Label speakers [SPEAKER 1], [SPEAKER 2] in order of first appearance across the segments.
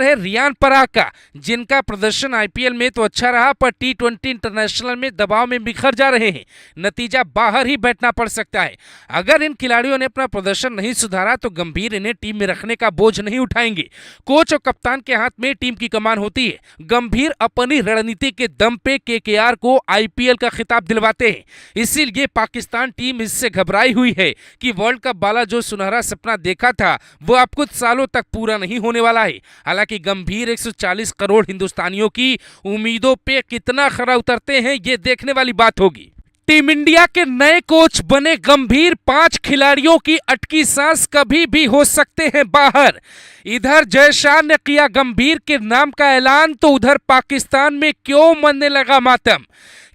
[SPEAKER 1] है रियान पराग का, जिनका प्रदर्शन आईपीएल में तो अच्छा रहा पर टी20 इंटरनेशनल में दबाव में बिखर जा रहे हैं। नतीजा बाहर ही बैठना पड़ सकता है। अगर इन खिलाड़ियों ने अपना प्रदर्शन नहीं सुधारा तो गंभीर इन्हें टीम में रखने का बोझ नहीं उठाएंगे। कोच और कप्तान के हाथ में टीम की कमान होती है। गंभीर अपनी रणनीति के दम पे केकेआर को आईपीएल का खिताब दिलवाते हैं। इसीलिए पाकिस्तान टीम इससे घबराई हुई है कि वर्ल्ड कप वाला जो सुनहरा सपना देखा था वो अब कुछ सालों तक पूरा नहीं होने वाला है। हालांकि गंभीर 140 करोड़ हिंदुस्तानियों की उम्मीदों पे कितना खरा उतरते हैं ये देखने वाली बात होगी। टीम इंडिया के नए कोच बने गंभीर, 5 खिलाड़ियों की अटकी सांस कभी भी हो सकते हैं बाहर। इधर जय शाह ने किया गंभीर के नाम का ऐलान तो उधर पाकिस्तान में क्यों मनने लगा मातम।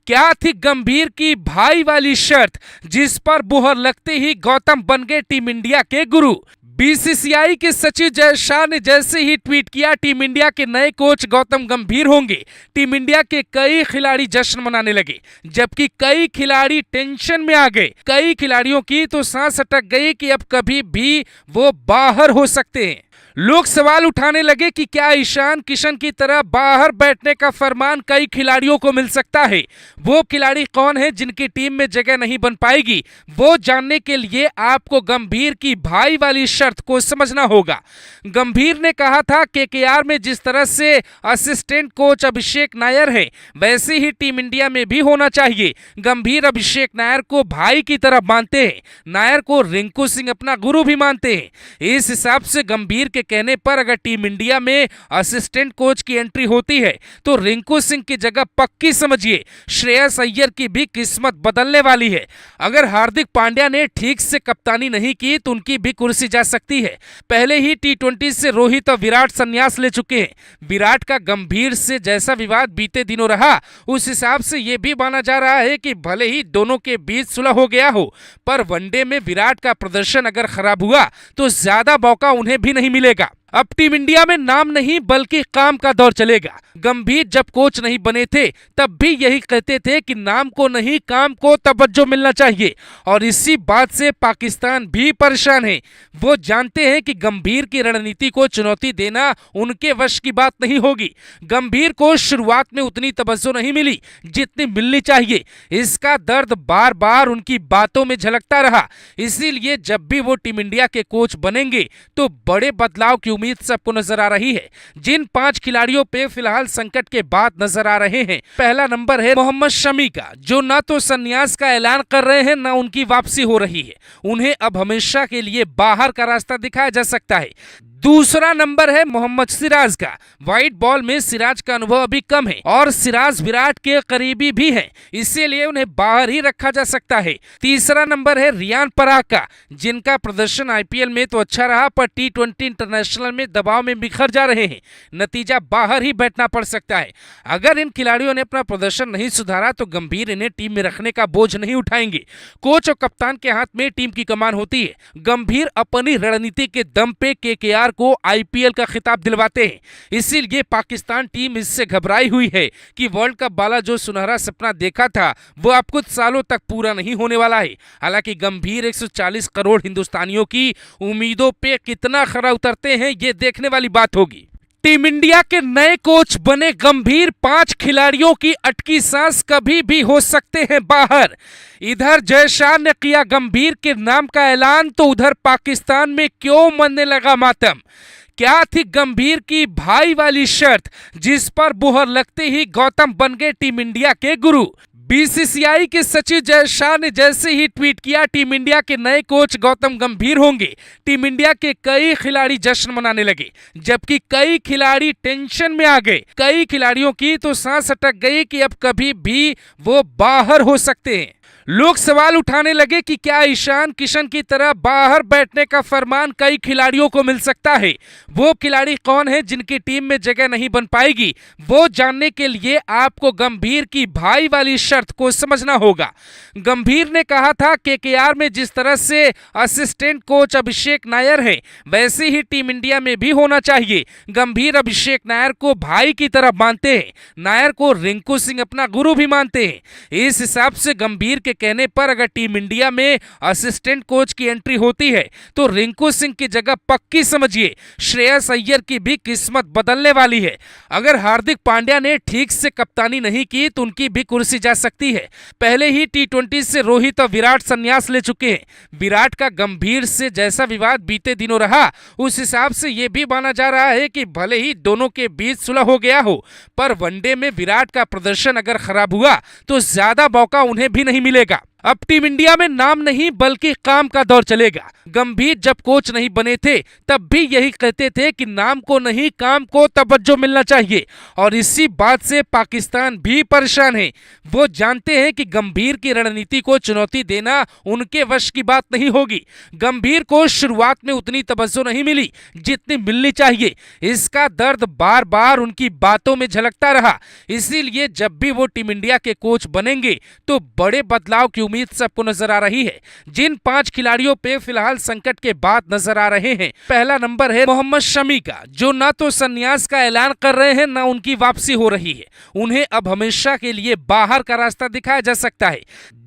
[SPEAKER 1] क्या थी गंभीर की भाई वाली शर्त जिस पर मुहर लगते ही गौतम बन गए टीम इंडिया के गुरु। बीसीसीआई के सचिव जय शाह ने जैसे ही ट्वीट किया टीम इंडिया के नए कोच गौतम गंभीर होंगे, टीम इंडिया के कई खिलाड़ी जश्न मनाने लगे, जबकि कई खिलाड़ी टेंशन में आ गए। कई खिलाड़ियों की तो सांस अटक गई कि अब कभी भी वो बाहर हो सकते हैं। लोग सवाल उठाने लगे कि क्या ईशान किशन की तरह बाहर बैठने का फरमान कई खिलाड़ियों को मिल सकता है। वो खिलाड़ी कौन है जिनकी टीम में जगह नहीं बन पाएगी, वो जानने के लिए आपको गंभीर की भाई वाली शर्त को समझना होगा। गंभीर ने कहा था केकेआर में जिस तरह से असिस्टेंट कोच अभिषेक नायर है वैसे ही टीम इंडिया में भी होना चाहिए। गंभीर अभिषेक नायर को भाई की तरह मानते हैं, नायर को रिंकू सिंह अपना गुरु भी मानते हैं। इस हिसाब से गंभीर के कहने पर अगर टीम इंडिया में असिस्टेंट कोच की एंट्री होती है तो रिंकू सिंह की जगह पक्की समझिए श्रेयस अय्यर की भी किस्मत बदलने वाली है। अगर हार्दिक पांड्या ने ठीक से कप्तानी नहीं की तो उनकी भी कुर्सी जा सकती है। पहले ही टी20 से रोहित और विराट संन्यास ले चुके हैं। विराट का गंभीर से जैसा विवाद बीते दिनों रहा उस हिसाब से यह भी माना जा रहा है कि भले ही दोनों के बीच सुलह हो गया हो पर वनडे में विराट का प्रदर्शन अगर खराब हुआ तो ज्यादा मौका उन्हें भी नहीं मिलेगा। अब टीम इंडिया में नाम नहीं बल्कि काम का दौर चलेगा। गंभीर जब कोच नहीं बने थे तब भी यही कहते थे कि नाम को नहीं काम को तवज्जो मिलना चाहिए और इसी बात से पाकिस्तान भी परेशान है। वो जानते हैं कि गंभीर की रणनीति को चुनौती देना उनके वश की बात नहीं होगी। गंभीर को शुरुआत में उतनी तवज्जो नहीं मिली जितनी मिलनी चाहिए। इसका दर्द बार बार उनकी बातों में झलकता रहा। इसीलिए जब भी वो टीम इंडिया के कोच बनेंगे तो बड़े बदलाव की उम्मीद सबको नजर आ रही है। जिन 5 खिलाड़ियों पे फिलहाल संकट के बाद नजर आ रहे हैं, पहला नंबर है मोहम्मद शमी का, जो न तो संन्यास का ऐलान कर रहे हैं न उनकी वापसी हो रही है। उन्हें अब हमेशा के लिए बाहर का रास्ता दिखाया जा सकता है। दूसरा नंबर है मोहम्मद सिराज का। व्हाइट बॉल में सिराज का अनुभव अभी कम है और सिराज विराट के करीबी भी हैं, इसीलिए उन्हें बाहर ही रखा जा सकता है। तीसरा नंबर है रियान पराग का, जिनका प्रदर्शन आईपीएल में तो अच्छा रहा पर टी20 इंटरनेशनल में दबाव में बिखर जा रहे हैं। नतीजा बाहर ही बैठना पड़ सकता है। अगर इन खिलाड़ियों ने अपना प्रदर्शन नहीं सुधारा तो गंभीर इन्हें टीम में रखने का बोझ नहीं उठाएंगे। कोच और कप्तान के हाथ में टीम की कमान होती है। गंभीर अपनी रणनीति के दम पे केकेआर को आईपीएल का खिताब दिलवाते हैं। इसीलिए पाकिस्तान टीम इससे घबराई हुई है कि वर्ल्ड कप वाला जो सुनहरा सपना देखा था वो अब कुछ सालों तक पूरा नहीं होने वाला है। हालांकि गंभीर 140 करोड़ हिंदुस्तानियों की उम्मीदों पे कितना खरा उतरते हैं ये देखने वाली बात होगी। टीम इंडिया के नए कोच बने गंभीर, 5 खिलाड़ियों की अटकी सांस कभी भी हो सकते हैं बाहर। इधर जय शाह ने किया गंभीर के नाम का ऐलान तो उधर पाकिस्तान में क्यों मनने लगा मातम। क्या थी गंभीर की भाई वाली शर्त जिस पर मुहर लगते ही गौतम बन गए टीम इंडिया के गुरु। बीसीसीआई के सचिव जय शाह ने जैसे ही ट्वीट किया टीम इंडिया के नए कोच गौतम गंभीर होंगे, टीम इंडिया के कई खिलाड़ी जश्न मनाने लगे, जबकि कई खिलाड़ी टेंशन में आ गए। कई खिलाड़ियों की तो सांस अटक गई कि अब कभी भी वो बाहर हो सकते हैं। लोग सवाल उठाने लगे कि क्या ईशान किशन की तरह बाहर बैठने का फरमान कई खिलाड़ियों को मिल सकता है। वो खिलाड़ी कौन है जिनकी टीम में जगह नहीं बन पाएगी, वो जानने के लिए आपको गंभीर की भाई वाली शर्त को समझना होगा। गंभीर ने कहा था केकेआर में जिस तरह से असिस्टेंट कोच अभिषेक नायर है वैसे ही टीम इंडिया में भी होना चाहिए। गंभीर अभिषेक नायर को भाई की तरह मानते हैं, नायर को रिंकू सिंह अपना गुरु भी मानते हैं। इस हिसाब से गंभीर के कहने पर अगर टीम इंडिया में असिस्टेंट कोच की एंट्री होती है तो रिंकू सिंह की जगह पक्की समझिए श्रेयस अय्यर की भी किस्मत बदलने वाली है। अगर हार्दिक पांड्या ने ठीक से कप्तानी नहीं की तो उनकी भी कुर्सी जा सकती है। पहले ही T20 से रोहित और विराट संन्यास ले चुके हैं। विराट का गंभीर से जैसा विवाद बीते दिनों रहा, उस हिसाब से यह भी माना जा रहा है कि भले ही दोनों के बीच सुलह हो गया हो, पर वनडे में विराट का प्रदर्शन अगर खराब हुआ तो ज्यादा मौका उन्हें भी नहीं मिलेगा। अब टीम इंडिया में नाम नहीं बल्कि काम का दौर चलेगा। गंभीर जब कोच नहीं बने थे तब भी यही कहते थे कि नाम को नहीं काम को तवज्जो मिलना चाहिए, और इसी बात से पाकिस्तान भी परेशान है। वो जानते हैं कि गंभीर की रणनीति को चुनौती देना उनके वश की बात नहीं होगी। गंभीर को शुरुआत में उतनी तवज्जो नहीं मिली जितनी मिलनी चाहिए। इसका दर्द बार बार उनकी बातों में झलकता रहा। इसीलिए जब भी वो टीम इंडिया के कोच बनेंगे तो बड़े बदलाव की उम्मीद सबको नजर आ रही है। जिन 5 खिलाड़ियों पे फिलहाल संकट के बाद नजर आ रहे हैं, पहला नंबर है मोहम्मद शमी का, जो ना तो संन्यास का ऐलान कर रहे हैं ना उनकी वापसी हो रही है। उन्हें अब हमेशा के लिए बाहर का रास्ता दिखाया जा सकता है।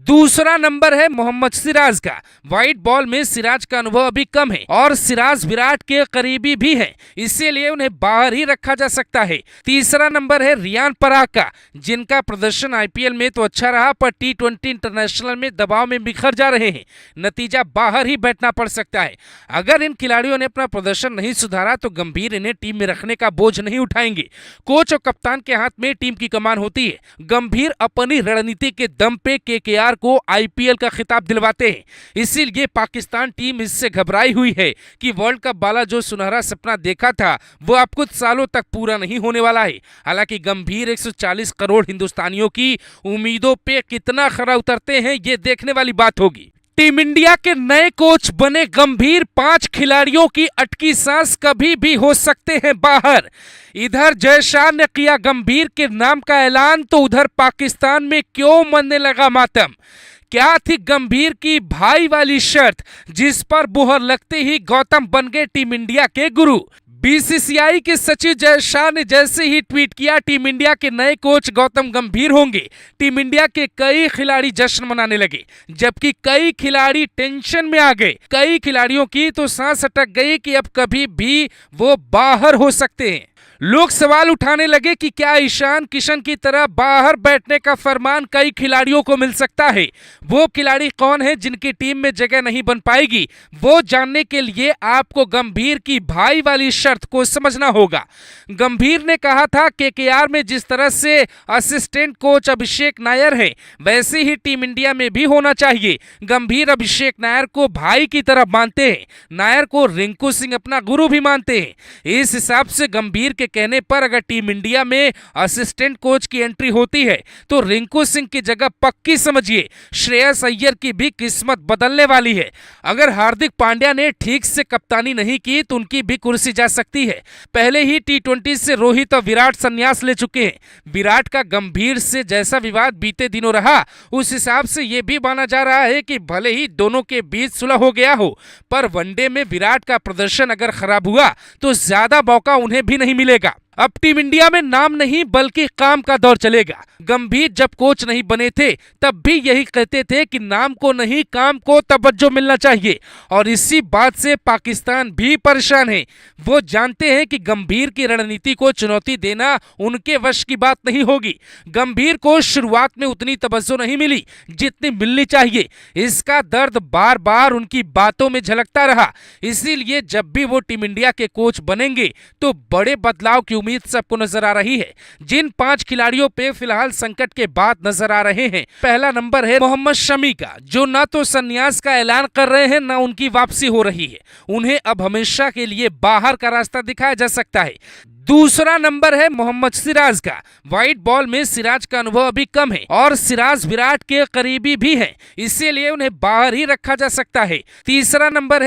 [SPEAKER 1] दूसरा नंबर है मोहम्मद सिराज का। व्हाइट बॉल में सिराज का अनुभव अभी कम है और सिराज विराट के करीबी भी हैं, इसीलिए उन्हें बाहर ही रखा जा सकता है। तीसरा नंबर है रियान पराग का, जिनका प्रदर्शन आईपीएल में तो अच्छा रहा पर T20 इंटरनेशनल में दबाव में बिखर जा रहे हैं। नतीजा बाहर ही बैठना पड़ सकता है। अगर इन खिलाड़ियों ने अपना प्रदर्शन नहीं सुधारा तो गंभीर इन्हें टीम में रखने का बोझ नहीं उठाएंगे। कोच और कप्तान के हाथ में टीम की कमान होती है। गंभीर अपनी रणनीति के दम पे KKR को आईपीएल का खिताब दिलवाते हैं। इसीलिए पाकिस्तान टीम इससे घबराई हुई है कि वर्ल्ड कप वाला जो सुनहरा सपना देखा था वो अब कुछ सालों तक पूरा नहीं होने वाला है। हालांकि गंभीर 140 करोड़ हिंदुस्तानियों की उम्मीदों पे कितना खरा उतरते हैं ये देखने वाली बात होगी। टीम इंडिया के नए कोच बने गंभीर 5 खिलाड़ियों की अटकी सांस कभी भी हो सकते हैं बाहर। इधर जय शाह ने किया गंभीर के नाम का ऐलान तो उधर पाकिस्तान में क्यों मनने लगा मातम। क्या थी गंभीर की भाई वाली शर्त जिस पर मुहर लगते ही गौतम बन गए टीम इंडिया के गुरु। बीसीसीआई के सचिव जय शाह ने जैसे ही ट्वीट किया टीम इंडिया के नए कोच गौतम गंभीर होंगे, टीम इंडिया के कई खिलाड़ी जश्न मनाने लगे, जबकि कई खिलाड़ी टेंशन में आ गए। कई खिलाड़ियों की तो सांस अटक गई कि अब कभी भी वो बाहर हो सकते हैं। लोग सवाल उठाने लगे कि क्या ईशान किशन की तरह बाहर बैठने का फरमान कई खिलाड़ियों को मिल सकता है। वो खिलाड़ी कौन है जिनकी टीम में जगह नहीं बन पाएगी, वो जानने के लिए आपको गंभीर की भाई वाली शर्त को समझना होगा। गंभीर ने कहा था KKR में जिस तरह से असिस्टेंट कोच अभिषेक नायर है वैसे ही टीम इंडिया में भी होना चाहिए। गंभीर अभिषेक नायर को भाई की तरह मानते हैं, नायर को रिंकू सिंह अपना गुरु भी मानते हैं। इस हिसाब से गंभीर के कहने पर अगर टीम इंडिया में असिस्टेंट कोच की एंट्री होती है तो रिंकू सिंह की जगह पक्की समझिए श्रेयस अय्यर की भी किस्मत बदलने वाली है। अगर हार्दिक पांड्या ने ठीक से कप्तानी नहीं की तो उनकी भी कुर्सी जा सकती है। पहले ही T20 से रोहित और विराट संन्यास ले चुके हैं। विराट का गंभीर से जैसा विवाद बीते दिनों रहा, उस हिसाब से यह भी माना जा रहा है कि भले ही दोनों के बीच सुलह हो गया हो, पर वनडे में विराट का प्रदर्शन अगर खराब हुआ तो ज्यादा मौका उन्हें भी नहीं मिलेगा। अब टीम इंडिया में नाम नहीं बल्कि काम का दौर चलेगा। गंभीर जब कोच नहीं बने थे तब भी यही कहते थे कि नाम को नहीं काम को तवज्जो मिलना चाहिए, और इसी बात से पाकिस्तान भी परेशान है। वो जानते हैं कि गंभीर की रणनीति को चुनौती देना उनके वश की बात नहीं होगी। गंभीर को शुरुआत में उतनी तवज्जो नहीं मिली जितनी मिलनी चाहिए। इसका दर्द बार बार उनकी बातों में झलकता रहा। इसीलिए जब भी वो टीम इंडिया के कोच बनेंगे तो बड़े बदलाव की उम्मीद सबको नजर आ रही है। जिन 5 खिलाड़ियों पे फिलहाल संकट के बाद नजर आ रहे हैं, पहला नंबर है मोहम्मद शमी का, जो ना तो संन्यास का ऐलान कर रहे हैं ना उनकी वापसी हो रही है। उन्हें अब हमेशा के लिए बाहर का रास्ता दिखाया जा सकता है। दूसरा नंबर है मोहम्मद सिराज का। व्हाइट बॉल में सिराज का अनुभव अभी कम है और सिराज विराट के करीबी भी हैं, इसीलिए उन्हें बाहर ही रखा जा सकता है। तीसरा नंबर है